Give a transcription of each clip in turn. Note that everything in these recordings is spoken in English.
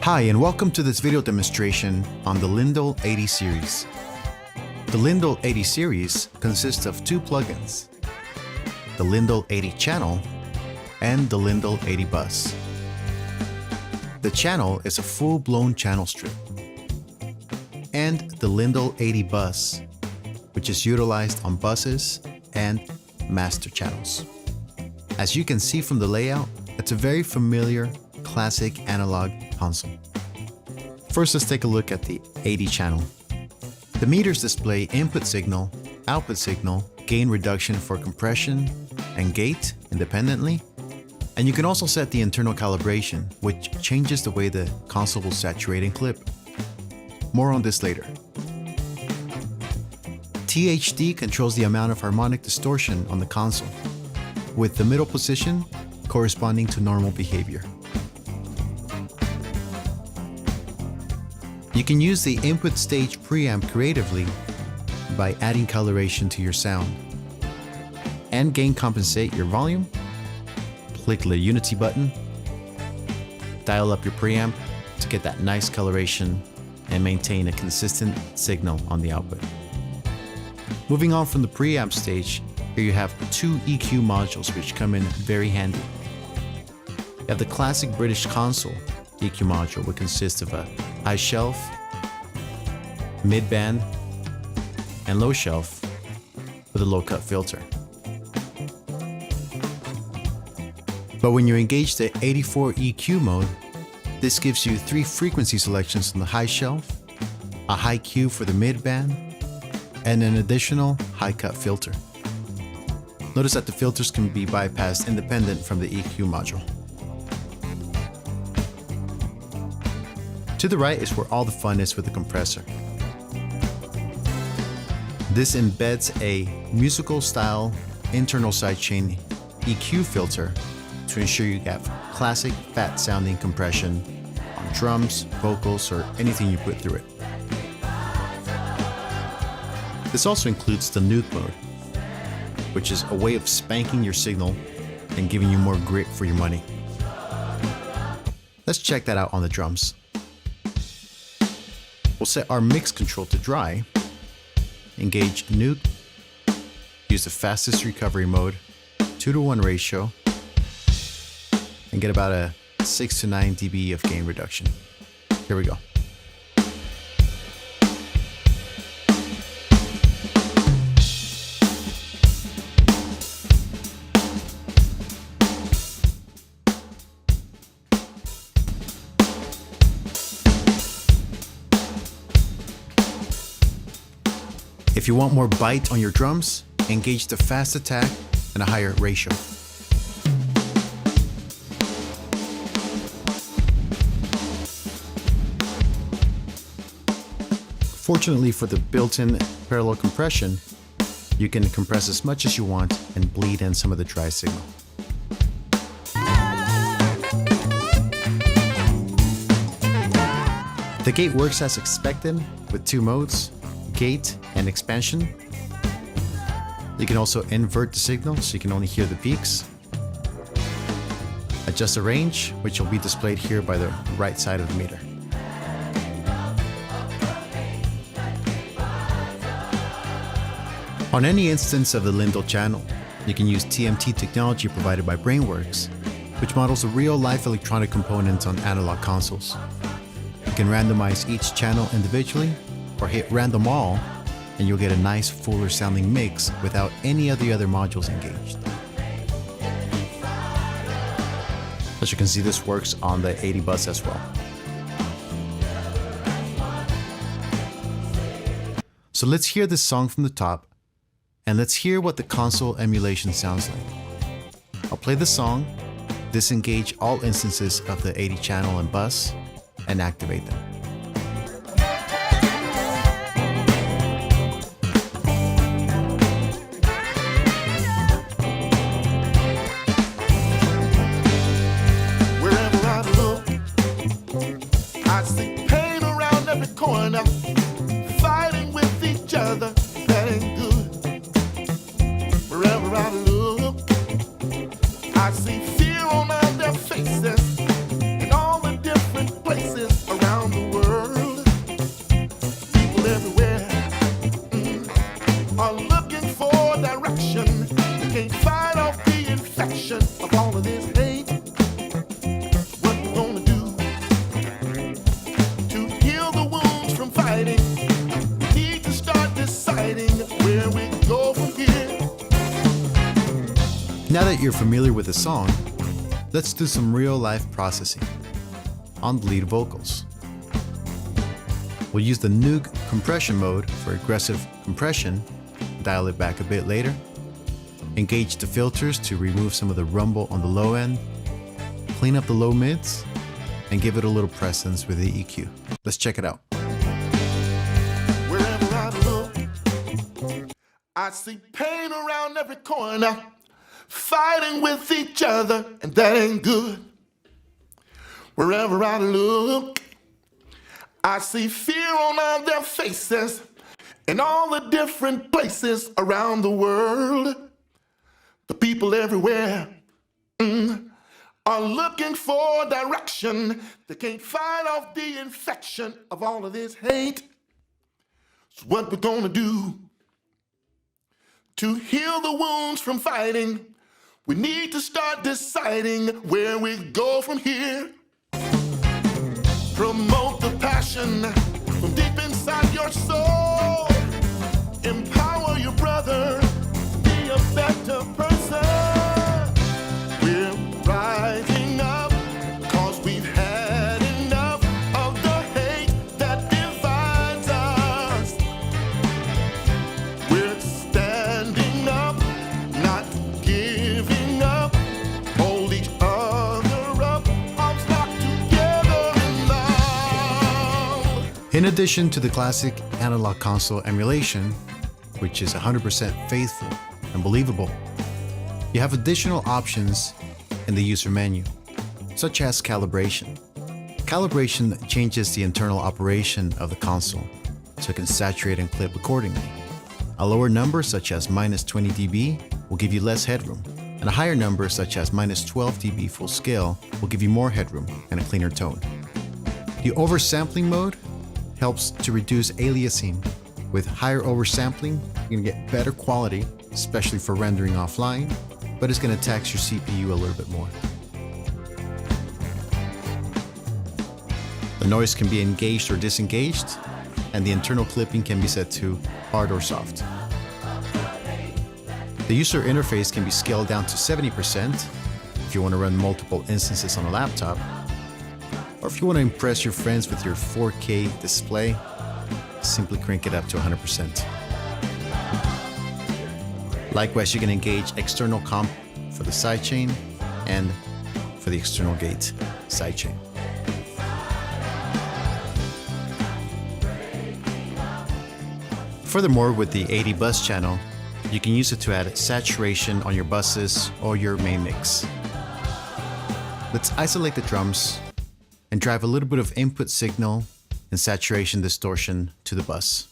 Hi, and welcome to this video demonstration on the Lindell 80 series. The Lindell 80 series consists of two plugins, the Lindell 80 channel and the Lindell 80 bus. The channel is a full-blown channel strip, and the Lindell 80 bus, which is utilized on buses and master channels. As you can see from the layout, it's a very familiar classic analog console. First, let's take a look at the 80 channel. The meters display input signal, output signal, gain reduction for compression, and gate independently. And you can also set the internal calibration, which changes the way the console will saturate and clip. More on this later. THD controls the amount of harmonic distortion on the console, with the middle position corresponding to normal behavior. You can use the input stage preamp creatively by adding coloration to your sound, and gain compensate your volume. Click the Unity button, dial up your preamp to get that nice coloration and maintain a consistent signal on the output. Moving on from the preamp stage, here you have two EQ modules which come in very handy. You have the classic British console EQ module, which consists of a high shelf, mid-band, and low shelf with a low-cut filter. But when you engage the 84 EQ mode, this gives you three frequency selections on the high shelf, a high Q for the mid-band, and an additional high-cut filter. Notice that the filters can be bypassed independent from the EQ module. To the right is where all the fun is with the compressor. This embeds a musical style internal sidechain EQ filter to ensure you have classic fat sounding compression on drums, vocals, or anything you put through it. This also includes the nuke mode, which is a way of spanking your signal and giving you more grit for your money. Let's check that out on the drums. We'll set our mix control to dry, engage nuke, use the fastest recovery mode, 2:1 ratio, and get about a 6 to 9 dB of gain reduction. Here we go. If you want more bite on your drums, engage the fast attack and a higher ratio. Fortunately for the built-in parallel compression, you can compress as much as you want and bleed in some of the dry signal. The gate works as expected with two modes, gate and expansion. You can also invert the signal so you can only hear the peaks. Adjust the range, which will be displayed here by the right side of the meter. On any instance of the Lindell channel, you can use TMT technology provided by Brainworks, which models the real-life electronic components on analog consoles. You can randomize each channel individually, or hit random all, and you'll get a nice fuller sounding mix without any of the other modules engaged. As you can see, this works on the 80 bus as well. So let's hear this song from the top, and let's hear what the console emulation sounds like. I'll play the song, disengage all instances of the 80 channel and bus, and activate them. Corner, fighting with each other, that ain't good. Wherever I look, I see fear on all their faces, in all the different places. Now that you're familiar with the song, let's do some real-life processing on the lead vocals. We'll use the Nuke compression mode for aggressive compression, dial it back a bit later, engage the filters to remove some of the rumble on the low end, clean up the low mids, and give it a little presence with the EQ. Let's check it out. Wherever I look, I see pain around every corner, fighting with each other, and that ain't good. Wherever I look, I see fear on all their faces in all the different places around the world. The people everywhere are looking for direction. They can't fight off the infection of all of this hate. So what we're gonna do to heal the wounds from fighting, we need to start deciding where we go from here. Promote the passion from deep inside your soul. Empower your brother to be a better person. We're rising up, cause we've had enough of the hate that divides us. We're standing up, not giving up. Hold each other up, arms locked together in love. In addition to the classic analog console emulation, which is 100% faithful and believable, you have additional options in the user menu, such as calibration. Calibration changes the internal operation of the console so it can saturate and clip accordingly. A lower number such as -20 dB will give you less headroom, and a higher number such as -12 dB full scale will give you more headroom and a cleaner tone. The oversampling mode helps to reduce aliasing. With higher oversampling, you're gonna get better quality, especially for rendering offline, but it's gonna tax your CPU a little bit more. The noise can be engaged or disengaged, and the internal clipping can be set to hard or soft. The user interface can be scaled down to 70% if you want to run multiple instances on a laptop, or if you want to impress your friends with your 4K display, simply crank it up to 100%. Likewise, you can engage external comp for the sidechain and for the external gate sidechain. Furthermore, with the 80 bus channel, you can use it to add saturation on your buses or your main mix. Let's isolate the drums and drive a little bit of input signal and saturation distortion to the bus.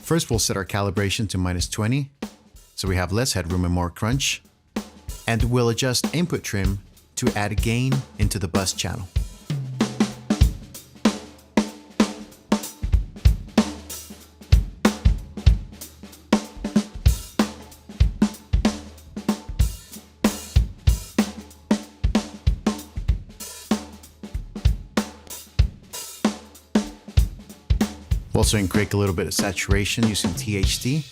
First, we'll set our calibration to -20, so we have less headroom and more crunch. And we'll adjust input trim to add gain into the bus channel. We'll also increase a little bit of saturation using THD.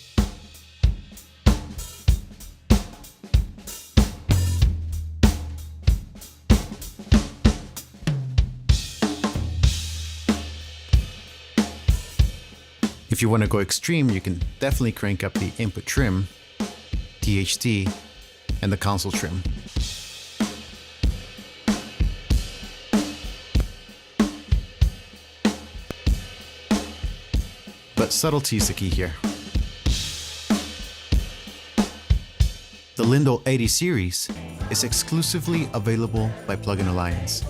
If you want to go extreme, you can definitely crank up the input trim, THD, and the console trim. But subtlety is the key here. The Lindell 80 series is exclusively available by Plugin Alliance.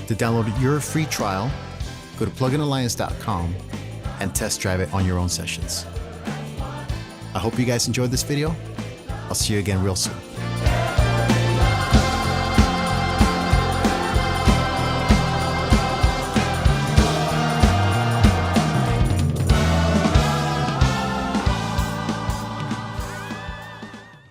To download your free trial, go to pluginalliance.com and test drive it on your own sessions. I hope you guys enjoyed this video. I'll see you again real soon.